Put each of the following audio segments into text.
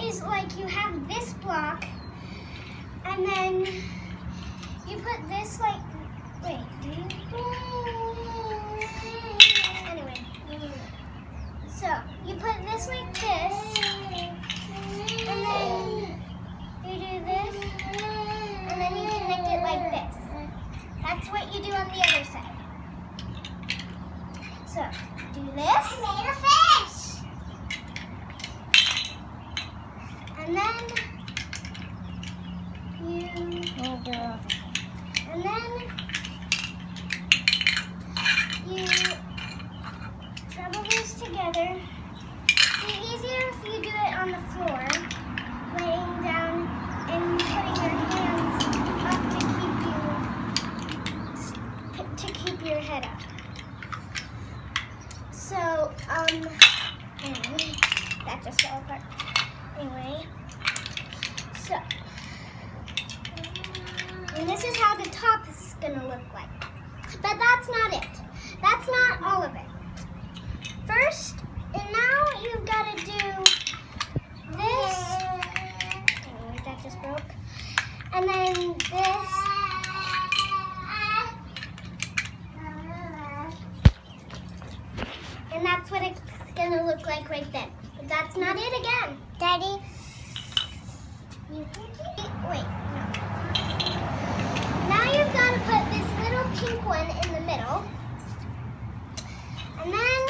is like you have this block, and then you put this like, wait, do you? Anyway, so you put this like this, and then you do this, and then you connect it like this. That's what you do on the other side. So, do this. I made a fish! And then you treble these together. It'd be easier if you do it on the floor, laying down and putting your hands up to keep your head up. So, anyway, that just fell apart. Anyway, so, and this is how the top is gonna look like. But that's not it. That's not all of it. First, and now you've got to do this. Anyway, that just broke. And then this. And that's what it's going to look like right then. But that's not it again. Daddy. Wait, no. Now you've got to put this little pink one in the middle. And then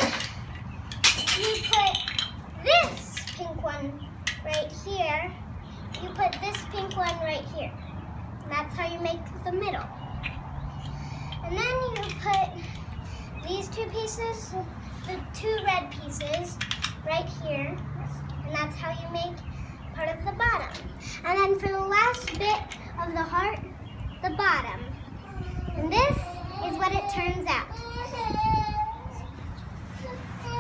you put this pink one right here. You put this pink one right here. And that's how you make the middle. And then you put these two pieces, the two red pieces right here, and that's how you make part of the bottom. And then for the last bit of the heart, the bottom. And this